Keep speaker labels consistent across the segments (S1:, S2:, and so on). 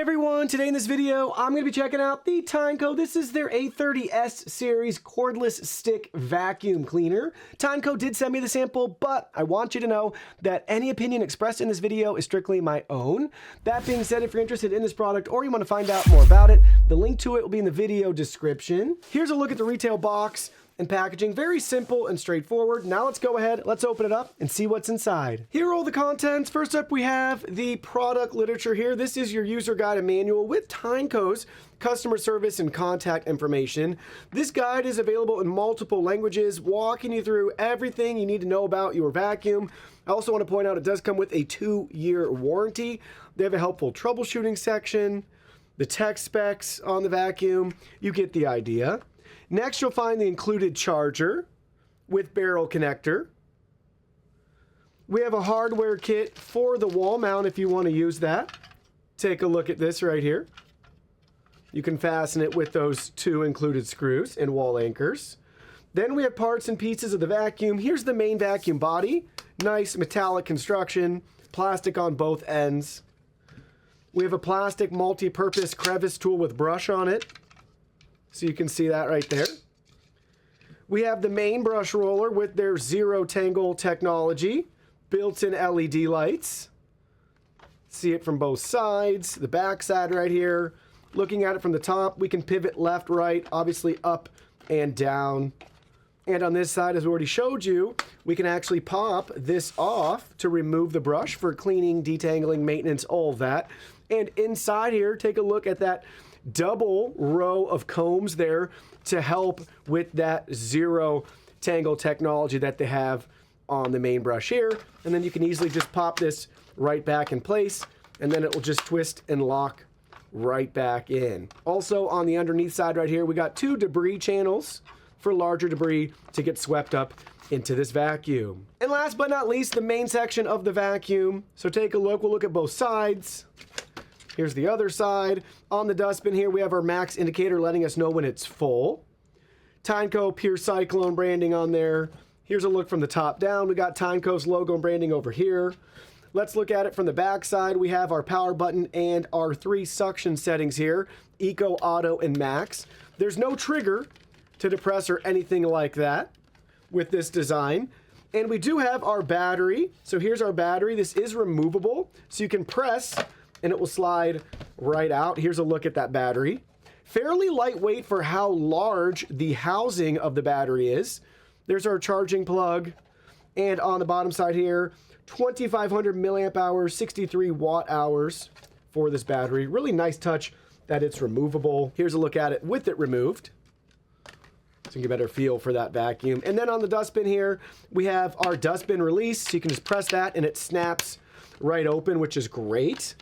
S1: everyone, today in this video, I'm going to be checking out the Tineco. This is their A30S series cordless stick vacuum cleaner. Tineco did send me the sample, but I want you to know that any opinion expressed in this video is strictly my own. That being said, if you're interested in this product or you want to find out more about it, the link to it will be in the video description. Here's a look at the retail box and packaging. Very simple and straightforward. Now let's go ahead, let's open it up and see what's inside. Here are all the contents. First up, we have the product literature here. This is your user guide and manual with Tineco's customer service and contact information. This guide is available in multiple languages, walking you through everything you need to know about your vacuum. I also want to point out it does come with a 2-year warranty. They have a helpful troubleshooting section, the tech specs on the vacuum. You get the idea. Next, you'll find the included charger with barrel connector. We have a hardware kit for the wall mount if you want to use that. Take a look at this right here. You can fasten it with those 2 included screws and wall anchors. Then we have parts and pieces of the vacuum. Here's the main vacuum body. Nice metallic construction, plastic on both ends. We have a plastic multi-purpose crevice tool with brush on it. So you can see that right there. We have the main brush roller with their ZeroTangle technology, built-in LED lights. See it from both sides, the back side right here. Looking at it from the top, we can pivot left, right, obviously up and down. And on this side, as we already showed you, we can actually pop this off to remove the brush for cleaning, detangling, maintenance, all of that. And inside here, take a look at that double row of combs there to help with that ZeroTangle technology that they have on the main brush here. And then you can easily just pop this right back in place, and then it will just twist and lock right back in. Also on the underneath side right here, we got 2 debris channels for larger debris to get swept up into this vacuum. And last but not least, the main section of the vacuum. So take a look, we'll look at both sides. Here's the other side. On the dustbin here, we have our max indicator letting us know when it's full. Tineco PureCyclone branding on there. Here's a look from the top down. We got Tineco's logo and branding over here. Let's look at it from the back side. We have our power button and our 3 suction settings here, Eco, Auto, and Max. There's no trigger to depress or anything like that with this design. And we do have our battery. So here's our battery. This is removable, so you can press and it will slide right out. Here's a look at that battery. Fairly lightweight for how large the housing of the battery is. There's our charging plug. And on the bottom side here, 2,500 milliamp hours, 63 watt hours for this battery. Really nice touch that it's removable. Here's a look at it with it removed, so you get a better feel for that vacuum. And then on the dustbin here, we have our dustbin release. So you can just press that and it snaps right open, which is great.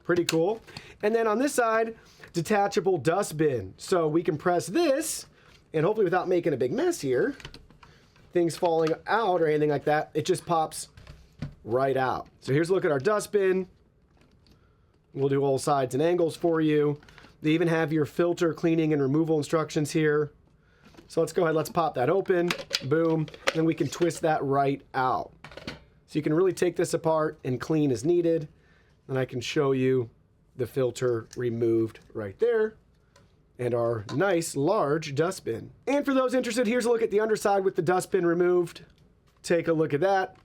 S1: Pretty cool. And then on this side, detachable dustbin. So we can press this, and hopefully without making a big mess here, things falling out or anything like that, it just pops right out. So here's a look at our dustbin. We'll do all sides and angles for you. They even have your filter cleaning and removal instructions here. So let's go ahead, let's pop that open, boom, and then we can twist that right out. So you can really take this apart and clean as needed. And I can show you the filter removed right there and our nice large dustbin. And for those interested, here's a look at the underside with the dustbin removed. Take a look at that.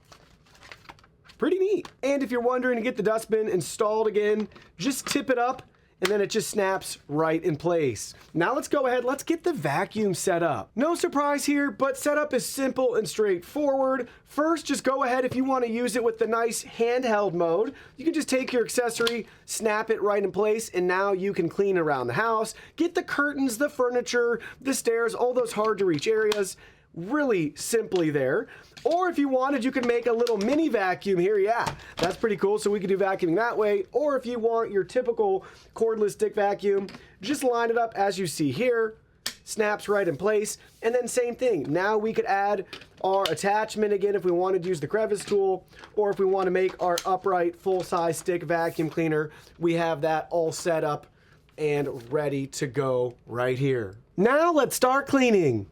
S1: Pretty neat. And if you're wondering to get the dustbin installed again, just tip it up and then it just snaps right in place. Now let's go ahead, let's get the vacuum set up. No surprise here, but setup is simple and straightforward. First, just go ahead if you want to use it with the nice handheld mode. You can just take your accessory, snap it right in place, and now you can clean around the house. Get the curtains, the furniture, the stairs, all those hard to reach areas. Really simply there. Or if you wanted, you could make a little mini vacuum here. Yeah, that's pretty cool. So we could do vacuuming that way. Or if you want your typical cordless stick vacuum, just line it up as you see here. Snaps right in place. And then same thing. Now we could add our attachment again if we wanted to use the crevice tool. Or if we want to make our upright full-size stick vacuum cleaner, we have that all set up and ready to go right here. Now let's start cleaning.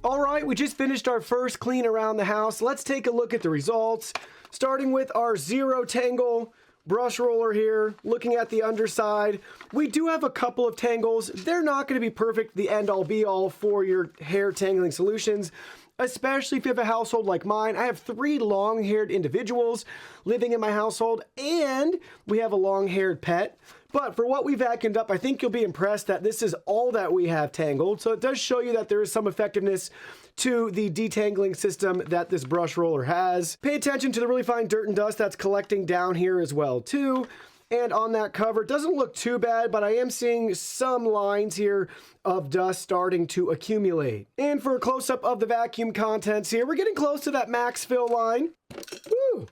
S1: All right, we just finished our first clean around the house. Let's take a look at the results, starting with our ZeroTangle brush roller here. Looking at the underside, we do have a couple of tangles. They're not going to be perfect, the end all be all for your hair tangling solutions, especially if you have a household like mine. I have 3 long-haired individuals living in my household, and we have a long-haired pet. But for what we vacuumed up, I think you'll be impressed that this is all that we have tangled. So it does show you that there is some effectiveness to the detangling system that this brush roller has. Pay attention to the really fine dirt and dust that's collecting down here as well too. And on that cover, it doesn't look too bad, but I am seeing some lines here of dust starting to accumulate. And for a close-up of the vacuum contents here, we're getting close to that max fill line. Woo!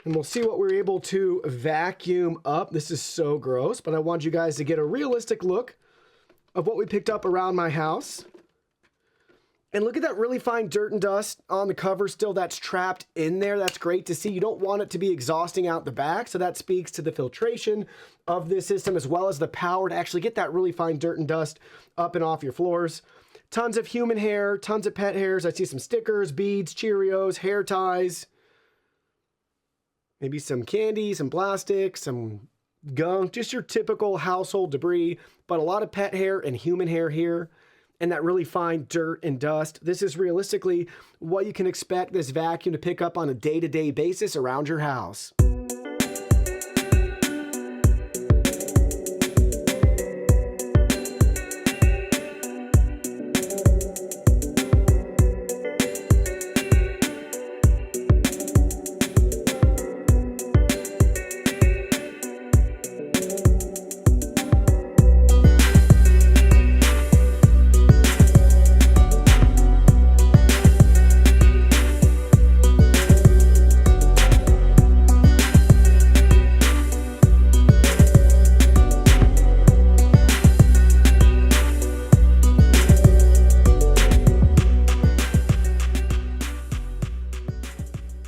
S1: And we'll see what we're able to vacuum up. This is so gross, but I want you guys to get a realistic look of what we picked up around my house. And look at that really fine dirt and dust on the cover still that's trapped in there. That's great to see. You don't want it to be exhausting out the back, so that speaks to the filtration of this system as well as the power to actually get that really fine dirt and dust up and off your floors. Tons of human hair, tons of pet hairs. I see some stickers, beads, Cheerios, hair ties. Maybe some candy, some plastic, some gunk, just your typical household debris, but a lot of pet hair and human hair here, and that really fine dirt and dust. This is realistically what you can expect this vacuum to pick up on a day-to-day basis around your house.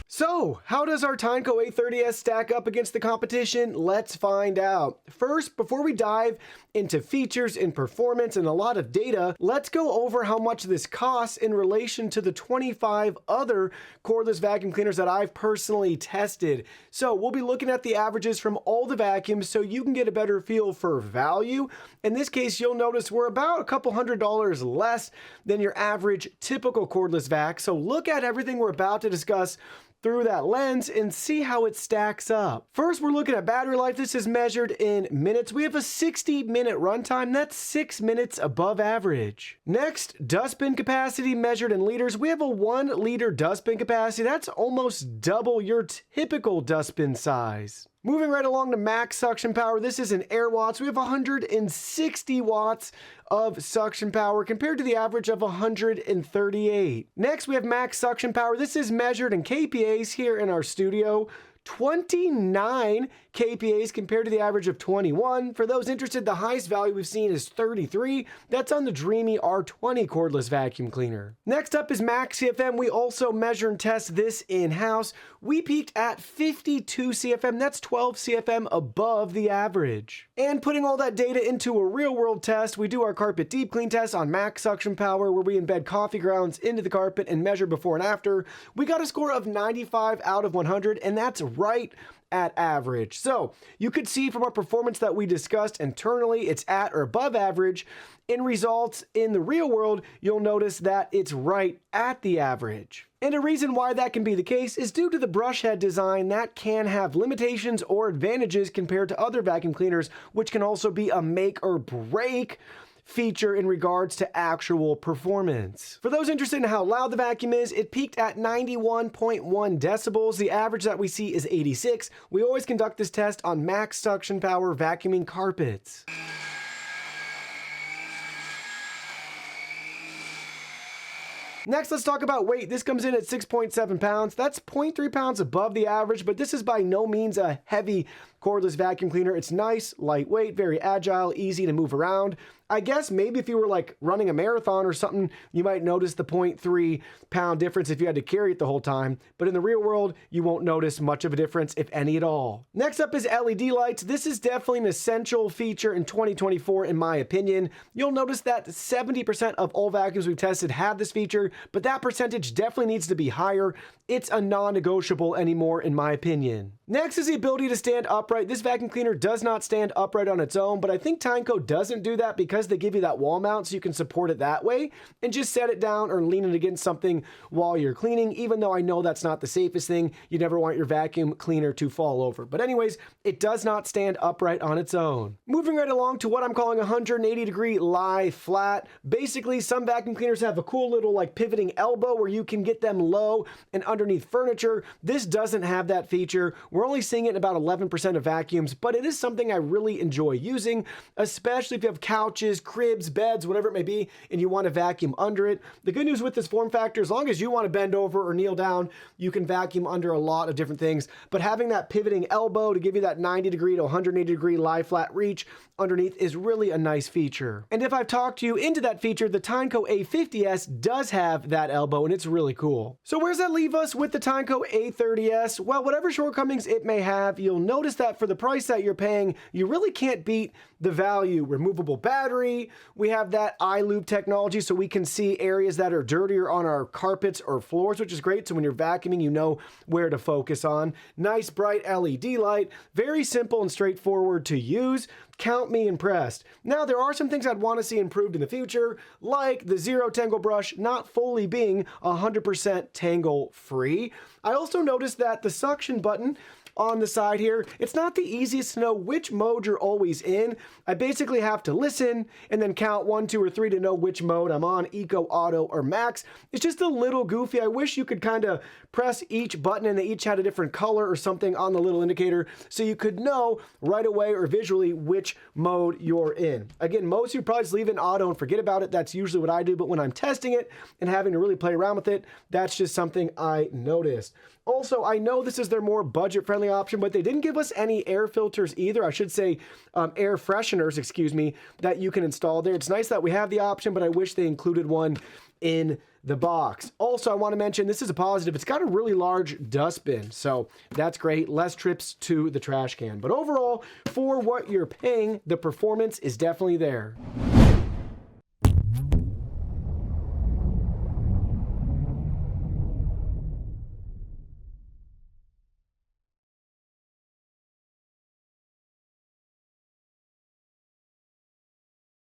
S1: So, how does our Tineco A30S stack up against the competition? Let's find out. First, before we dive into features and performance and a lot of data, let's go over how much this costs in relation to the 25 other cordless vacuum cleaners that I've personally tested. So, we'll be looking at the averages from all the vacuums so you can get a better feel for value. In this case, you'll notice we're about a couple $100 less than your average typical cordless vac. So, look at everything we're about to discuss through that lens and see how it stacks up. First, we're looking at battery life. This is measured in minutes. We have a 60-minute runtime. That's 6 minutes above average. Next, dustbin capacity measured in liters. We have a 1 liter dustbin capacity. That's almost double your typical dustbin size. Moving right along to max suction power, this is in air watts. We have 160 watts of suction power compared to the average of 138. Next, we have max suction power. This is measured in kPAs here in our studio. 29 kPAs compared to the average of 21. For those interested, the highest value we've seen is 33. That's on the Dreamy R20 cordless vacuum cleaner. Next up is max CFM. We also measure and test this in-house. We peaked at 52 CFM. That's 12 CFM above the average. And putting all that data into a real-world test, we do our carpet deep clean test on max suction power where we embed coffee grounds into the carpet and measure before and after. We got a score of 95 out of 100, and that's right at average. So you could see from our performance that we discussed internally, it's at or above average. In results in the real world, you'll notice that it's right at the average. And a reason why that can be the case is due to the brush head design that can have limitations or advantages compared to other vacuum cleaners, which can also be a make or break feature in regards to actual performance. For those interested in how loud the vacuum is, it peaked at 91.1 decibels. The average that we see is 86. We always conduct this test on max suction power vacuuming carpets. Next, let's talk about weight. This comes in at 6.7 pounds. That's 0.3 pounds above the average, but this is by no means a heavy cordless vacuum cleaner. It's nice, lightweight, very agile, easy to move around. I guess maybe if you were like running a marathon or something, you might notice the 0.3 pound difference if you had to carry it the whole time. But in the real world, you won't notice much of a difference, if any at all. Next up is LED lights. This is definitely an essential feature in 2024, in my opinion. You'll notice that 70% of all vacuums we've tested have this feature, but that percentage definitely needs to be higher. It's a non-negotiable anymore, in my opinion. Next is the ability to stand upright. This vacuum cleaner does not stand upright on its own, but I think Tineco doesn't do that because they give you that wall mount so you can support it that way and just set it down or lean it against something while you're cleaning, even though I know that's not the safest thing. You never want your vacuum cleaner to fall over. But anyways, it does not stand upright on its own. Moving right along to what I'm calling 180-degree lie flat. Basically, some vacuum cleaners have a cool little like pivoting elbow where you can get them low and underneath furniture. This doesn't have that feature. We're only seeing it in about 11% of vacuums, but it is something I really enjoy using, especially if you have couches, cribs, beds, whatever it may be, and you want to vacuum under it. The good news with this form factor, as long as you want to bend over or kneel down, you can vacuum under a lot of different things, but having that pivoting elbow to give you that 90-degree to 180-degree lie flat reach underneath is really a nice feature. And if I've talked you into that feature, the Tineco A50S does have that elbow, and it's really cool. So where's that leave us with the Tineco A30S? Well, whatever shortcomings it may have, you'll notice that for the price that you're paying, you really can't beat the value. Removable battery, we have that eye loop technology so we can see areas that are dirtier on our carpets or floors, which is great. So when you're vacuuming, you know where to focus on. Nice bright LED light, very simple and straightforward to use. Count me impressed. Now, there are some things I'd want to see improved in the future, like the ZeroTangle brush not fully being 100% tangle-free. I also noticed that the suction button on the side here, it's not the easiest to know which mode you're always in. I basically have to listen and then count 1, 2, or 3 to know which mode I'm on, Eco, Auto, or Max. It's just a little goofy. I wish you could kind of press each button and they each had a different color or something on the little indicator so you could know right away or visually which mode you're in. Again, most of you probably just leave it in Auto and forget about it. That's usually what I do, but when I'm testing it and having to really play around with it, that's just something I noticed. Also, I know this is their more budget-friendly option, but they didn't give us any air filters either. I should say air fresheners, excuse me, that you can install there. It's nice that we have the option, but I wish they included one in the box. Also, I want to mention, this is a positive. It's got a really large dustbin, so that's great. Less trips to the trash can. But overall, for what you're paying, the performance is definitely there.